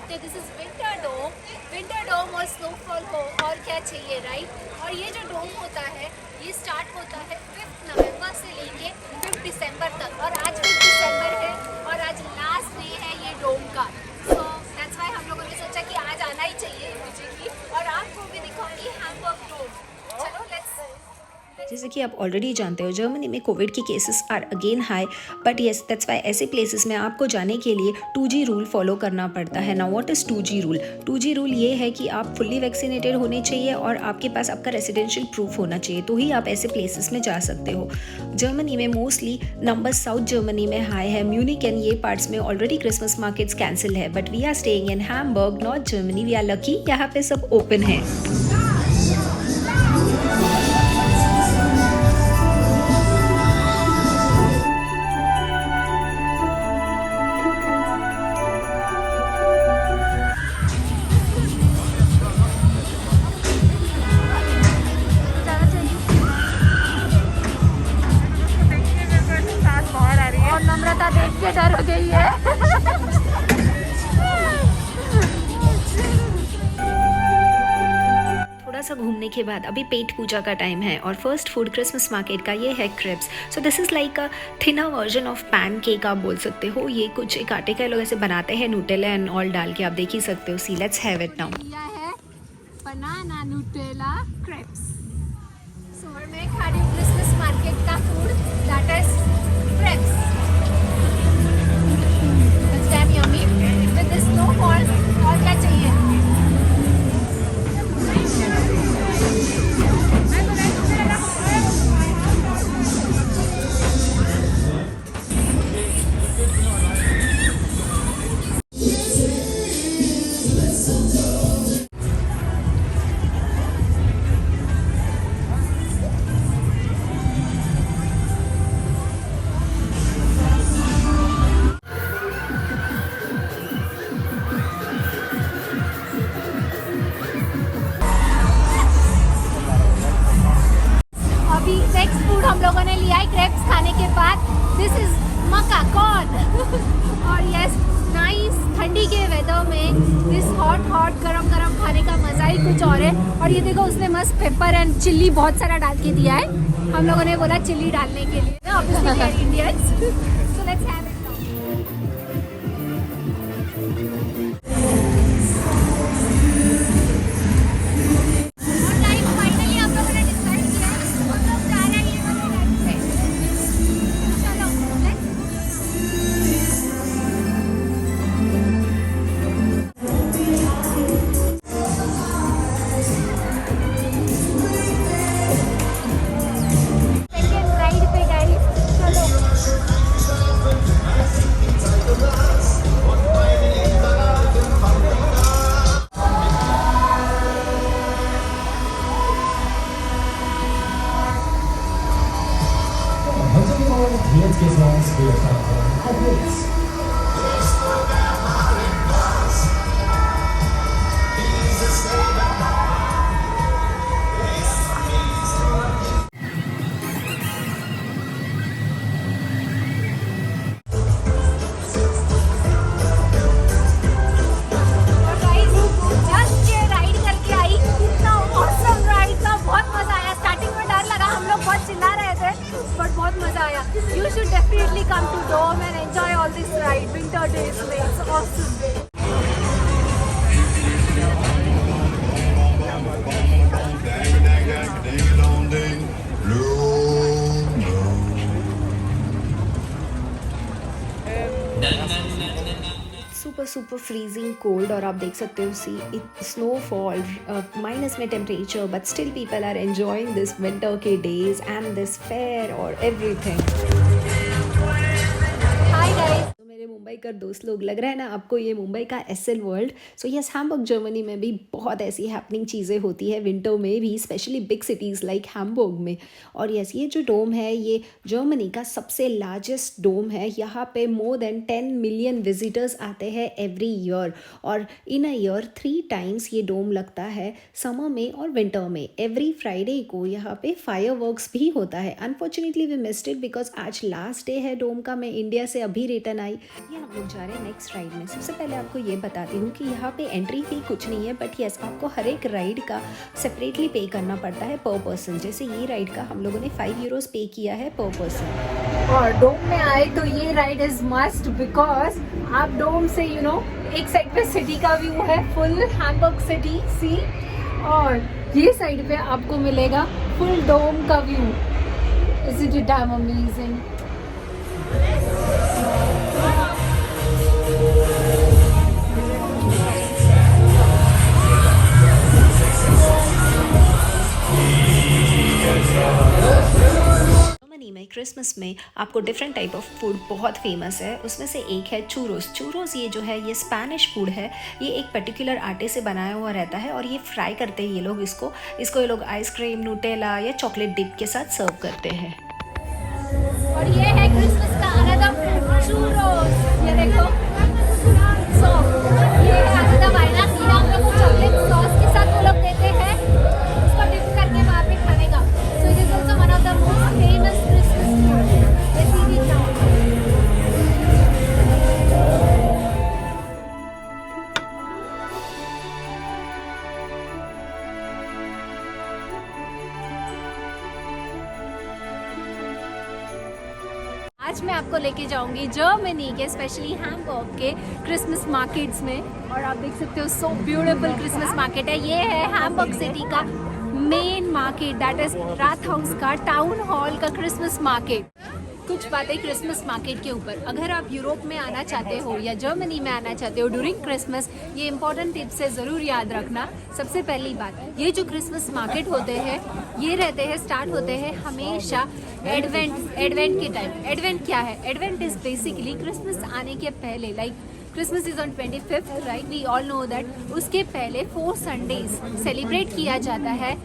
सकते हैं, this is winter डोम और स्नोफॉल हो और क्या चाहिए, राइट। और ये जो डोम होता है ये स्टार्ट होता है 5 नवंबर से लेके 5 दिसंबर तक, और आज 5 दिसंबर है और आज लास्ट डे है ये डोम का। सो दैट्स व्हाई हम लोगों ने सोचा कि आज आना ही चाहिए इमीडिएटली, और आपको भी दिखाऊंगी हैम्बर्ग डोम। चलो लेट्स। जैसे कि आप ऑलरेडी जानते हो जर्मनी में कोविड की cases are again high, but yes that's why ऐसे प्लेसेस में आपको जाने के लिए 2G रूल फॉलो करना पड़ता है। Now what is 2G rule? 2G rule ये है कि आप फुल्ली वैक्सीनेटेड होने चाहिए और आपके पास आपका रेसिडेंशियल प्रूफ होना चाहिए, तो ही आप ऐसे प्लेसेस में जा सकते हो। जर्मनी में मोस्टली नंबर साउथ जर्मनी में हाई है। म्यूनिक एंड ये पार्ट्स में ऑलरेडी क्रिसमस मार्केट्स कैंसिल है, but we are staying in Hamburg north Germany. We are lucky, यहाँ पे सब ओपन है। और नम्रता देख के डर हो गई है। थोड़ा सा घूमने के बाद अभी पेट पूजा का टाइम है और फर्स्ट फूड क्रिसमस मार्केट का ये है crepes. So this is like a thinner version of pancake आप बोल सकते हो। ये कुछ एक आटे का लोग ऐसे बनाते हैं, न्यूटेला एंड ऑल डाल के, आप देख ही सकते हो। See let's have it now. यह है बनाना न्यूटेला क्रेप्स। सो और मैं खा रही हूँ क्रिसमस मार्केट का food, that is crepes. It's damn yummy with this snowfall. और क्या चाहिए। अभी नेक्स्ट फूड हम लोगों ने लिया है क्रेप्स खाने के बाद। This is Mecca corn. और यस नाइस ठंडी के वेदर में दिस हॉट गरम गरम खाने का मज़ा ही कुछ और है। और ये देखो उसने मस्त पेपर एंड चिल्ली बहुत सारा डाल के दिया है। हम लोगों ने बोला चिल्ली डालने के लिए, obviously Indians. So let's have it. Jetzt geht's los, wir fahren auf geht's. You should definitely come to Dome and enjoy all this ride. Winter days, it's awesome. Super freezing cold, और आप देख सकते हो see snowfall, minus में temperature, but still people are enjoying this winter के days and this fair और everything. Hi guys, मेरे मुंबई का दोस्त लोग, लग रहा है ना आपको ये मुंबई का SL world. So yes, Hamburg Germany में भी बहुत ऐसी हैपनिंग चीज़ें होती है विंटर में भी, specially big cities like Hamburg में। और यस, ये जो डोम है ये जर्मनी का सबसे लार्जेस्ट डोम है। यहाँ पे मोर देन 10 मिलियन विजिटर्स आते हैं एवरी ईयर, और इन अ ईयर 3 टाइम्स ये डोम लगता है, समर में और विंटर में। एवरी फ्राइडे को यहाँ पे फायरवर्क्स भी होता है। Unfortunately we missed it because आज लास्ट डे है डोम का। मैं इंडिया से अभी रिटर्न आई। ये हम लोग जा रहे हैं नेक्स्ट राइड में। सबसे पहले आपको ये बताती हूँ कि यहाँ पे एंट्री फी कुछ नहीं है, बट यस आपको हर एक राइड का सेपरेटली पे करना पड़ता है पर पर्सन। जैसे ये राइड का हम लोगों ने 5 यूरोस पे किया है पर पर्सन। और डोम में आए तो ये राइड इज मस्ट, बिकॉज आप डोम से एक साइड पे सिटी का व्यू है, फुल हैम्बर्ग सिटी सी, और ये साइड पे आपको मिलेगा फुल डोम का view. Isn't it damn amazing? Germany में क्रिसमस में आपको डिफरेंट टाइप ऑफ फूड बहुत फेमस है। उसमें से एक है चूरोस। चूरोस ये जो है ये स्पेनिश फूड है। ये एक पर्टिकुलर आटे से बनाया हुआ रहता है और ये फ्राई करते हैं ये लोग इसको ये लोग आइसक्रीम, न्यूटेला या चॉकलेट डिप के साथ सर्व करते हैं। और ये है क्रिसमस का अनदर चूरोस, ये देखो। सो ये है अनदर वाइनस, ये हम लोग को चॉकलेट सॉस के साथ वो लोग देते हैं, उसको डिप करके वहाँ पे खाने का। So it is also one of the most famous Christmas food. Let's eat it now. आज मैं आपको लेके जाऊंगी जर्मनी के स्पेशली हैम्बर्ग के क्रिसमस मार्केट्स में, और आप देख सकते हो सो ब्यूटीफुल क्रिसमस मार्केट है। ये है हैम्बर्ग सिटी का मेन मार्केट, दैट इज राथहाउस का टाउन हॉल का क्रिसमस मार्केट। कुछ बातें क्रिसमस मार्केट के ऊपर, अगर आप यूरोप में आना चाहते हो या जर्मनी में आना चाहते हो ड्यूरिंग क्रिसमस, ये इंपॉर्टेंट टिप्स है, ज़रूर याद रखना। सबसे पहली बात, ये जो क्रिसमस मार्केट होते हैं ये रहते हैं, स्टार्ट होते हैं हमेशा एडवेंट के टाइम। एडवेंट क्या है? एडवेंट इज बेसिकली क्रिसमस आने के पहले, like Christmas is on 25th, right, we all know that. उसके पहले 4 संडेज सेलिब्रेट किया जाता है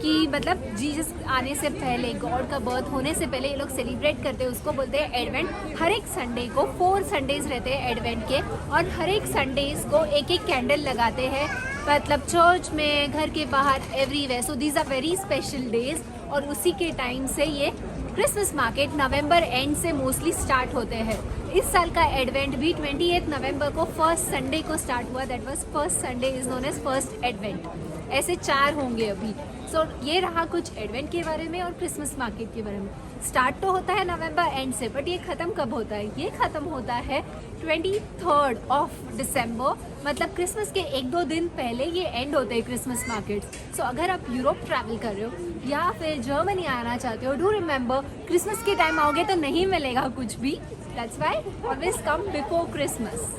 कि मतलब जीसस आने से पहले, गॉड का बर्थ होने से पहले ये लोग सेलिब्रेट करते हैं, उसको बोलते हैं एडवेंट। हर एक संडे को 4 संडेज रहते हैं एडवेंट के, और हर एक संडेज को एक एक कैंडल लगाते हैं, मतलब चर्च में, घर के बाहर, everywhere. So these are very special days, और उसी के टाइम से ये क्रिसमस मार्केट नवंबर एंड से मोस्टली स्टार्ट होते हैं। इस साल का एडवेंट भी 28 नवंबर को फर्स्ट संडे को स्टार्ट हुआ, that was first Sunday is known as first Advent. ऐसे 4 होंगे अभी। सो ये रहा कुछ एडवेंट के बारे में और क्रिसमस मार्केट के बारे में। स्टार्ट तो होता है नवंबर एंड से, बट ये ख़त्म कब होता है? ये ख़त्म होता है 23rd ऑफ दिसंबर, मतलब क्रिसमस के 1-2 दिन पहले ये एंड होते हैं क्रिसमस मार्केट्स। सो अगर आप यूरोप ट्रैवल कर रहे हो या फिर जर्मनी आना चाहते हो, डू रिमेंबर क्रिसमस के टाइम आओगे तो नहीं मिलेगा कुछ भी। That's why always come before Christmas.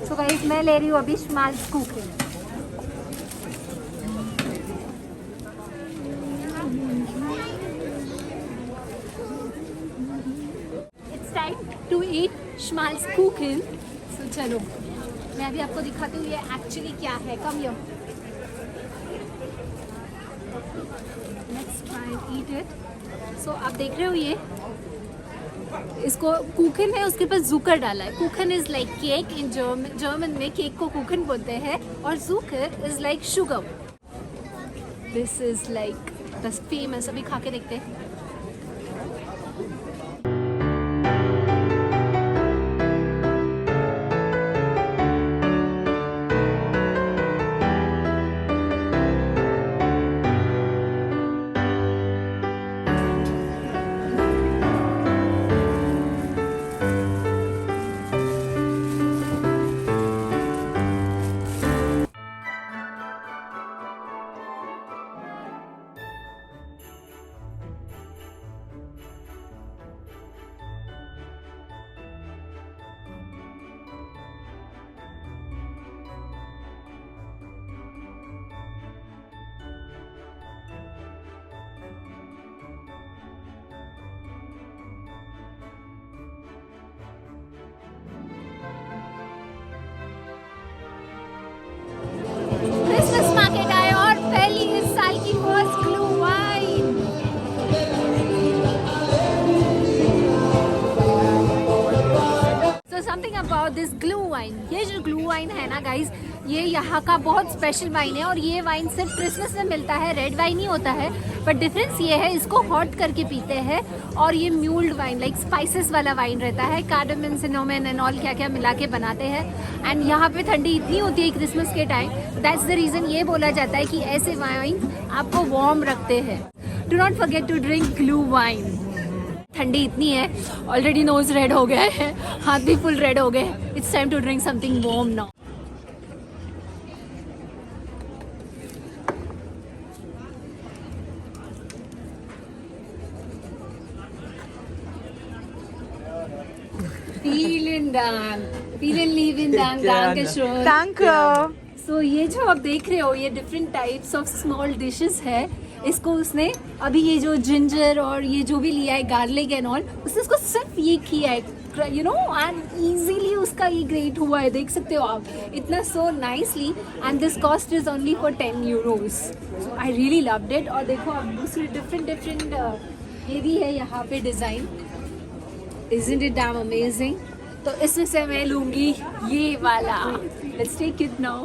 तो गाइस मैं ले रही हूँ अभी Schmalzkuchen। It's time to eat Schmalzkuchen। So चलो मैं अभी आपको दिखाती हूँ ये एक्चुअली क्या है। Come here, let's try eat it. So आप देख रहे हो ये, इसको कुकन है, उसके ऊपर जुकर डाला है। कुकन is like cake, in German में केक को कुकन बोलते हैं, और जुकर is like sugar. This is like the famous, अभी खा के देखते हैं। अबाउट दिस ग्लू वाइन। ये जो ग्लू वाइन है ना गाइज, ये यहाँ का बहुत स्पेशल वाइन है और ये वाइन सिर्फ क्रिसमस में मिलता है। रेड वाइन ही होता है, बट डिफरेंस ये है इसको हॉट करके पीते हैं। और ये म्यूल्ड वाइन लाइक स्पाइसेस वाला वाइन रहता है, कार्डमम, सिनेमन एंड ऑल क्या क्या मिला के बनाते हैं। एंड यहाँ पे ठंडी इतनी होती है क्रिसमस के टाइम, दैट्स द रीज़न ये बोला जाता है कि ऐसे वाइन आपको वार्म रखते हैं। Do not forget to drink gluhwein. ठंडी इतनी है, ऑलरेडी नोज रेड हो गया है, हाथ भी फुल रेड हो गए। It's time to drink something warm now. Vielen Dank. Vielen lieben Dank. Dankeschön. Danke. So ये जो आप देख रहे हो ये different types of small dishes है। इसको उसने अभी ये जो जिंजर और ये जो भी लिया है गार्लिक एंड ऑल, उसने इसको सिर्फ ये किया है, यू नो, एंड इजीली उसका ये ग्रेट हुआ है। देख सकते हो आप इतना so nicely. And this cost is only for 10 euros। So I really loved it. और देखो आप दूसरे डिफरेंट ये भी है यहाँ पे design. Isn't it damn amazing? तो इसमें से मैं लूँगी ये वाला। Let's take it now.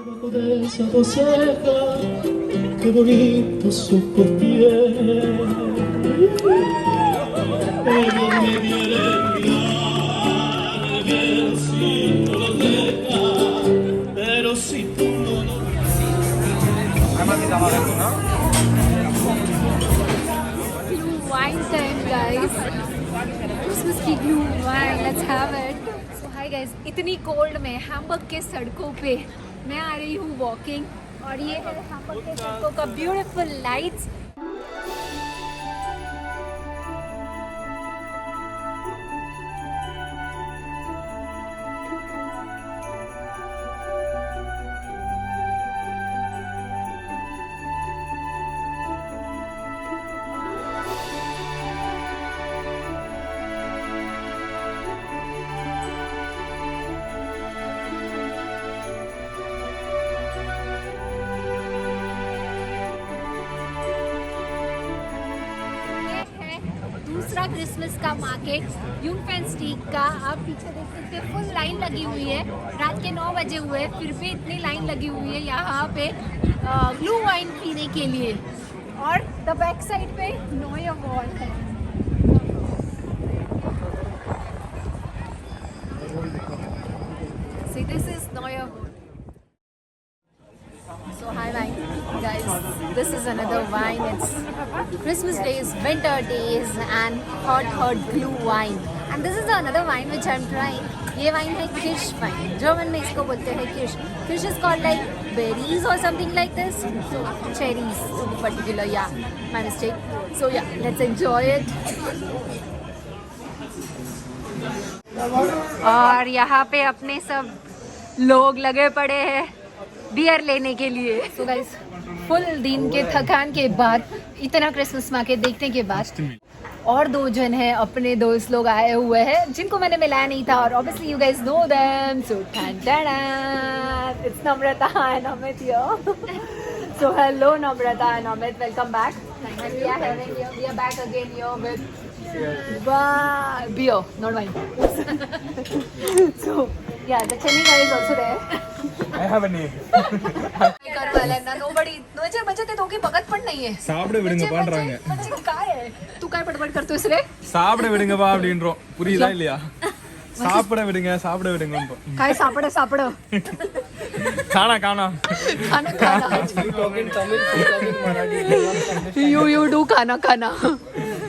Debajo de esa dos cejas, qué bonitos ojos tiene. Ellos me quieren mirar bien si no los dejas, pero si tú no los Glue wine time, guys. Christmas की glue wine. Let's have it. So hi guys. इतनी cold में Hamburg के सड़कों पे मैं आ रही हूँ walking, और ये है हैम्बर्ग के सड़कों का ब्यूटीफुल लाइट्स। दूसरा क्रिसमस का मार्केट यूंगफेंस्टीक का। आप पीछे देख सकते हैं फुल लाइन लगी हुई है। रात के 9 बजे हुए फिर भी इतनी लाइन लगी हुई है यहाँ पे ग्लू वाइन पीने के लिए। और द बैक साइड पे नोया वॉल है। See, this is Neuer Wall. So hi wine guys, this is another wine. It's Christmas days, winter days and hot glue wine. And this is another wine which I'm trying. ये wine है किश wine, German में इसको बोलते हैं किश। किश is called like berries or something like this. So cherries to be particular, yeah, my mistake. So yeah, let's enjoy it. और यहाँ पे अपने सब लोग लगे पड़े हैं बियर लेने के लिए। सो गाइस, फुल दिन के थकान के बाद, इतना क्रिसमस मार्केट देखने के बाद, और 2 जन हैं अपने दोस्त लोग आए हुए हैं जिनको मैंने मिलाया नहीं था। और obviously you guys know them. So it's Namrata and Amit here. So hello Namrata and Amit, welcome back. And we are back again here with beer, not wine. So yeah, the Chennai guy is also there. I have a name. करवालेना nobody म्हणजे ते दोघे बघत पण नाहीये. சாப்பிட விடுங்க பண்றாங்க. काय तू काय बडबड करतोयस रे? சாப்பிட விடுங்கப்பா அப்படின்றோம். புரியுதா இல்லையா? சாப்பிட விடுங்கன்றோம். काय सापड खाना खाना you do खाना.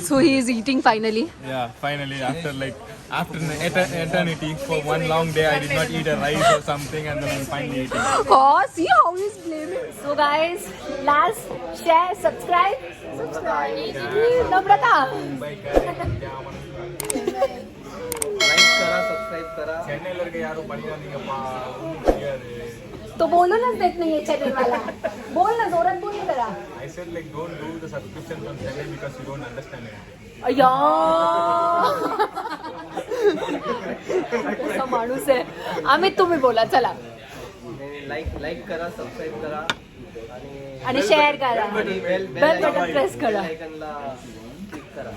So he is eating finally. Yeah, finally after eternity for one long day I did not eat a rice or something and then I'm finally eating. Oh, see how he's blaming. So guys, last share, subscribe. Namrata. Like करा subscribe करा. சென்னையில இருக்க யாரும் பண்ணிடாதீங்கப்பா. ஒண்ணும் தெரியாது. तो बोलो ना देख नहीं है चैनल वाला, बोल ना जोरात बोल ना जरा. I said like don't do the subscription from channel because you don't understand it. अय्या कसा माणूस आहे. अमित तुम्ही बोला चला. लाईक करा, सबस्क्राईब करा आणि शेअर करा, बेल बटन प्रेस करा. आयकॉनला क्लिक करा.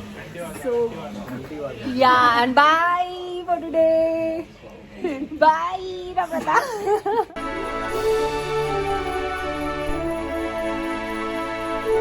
So yeah, and bye for today. Bye, Namrata.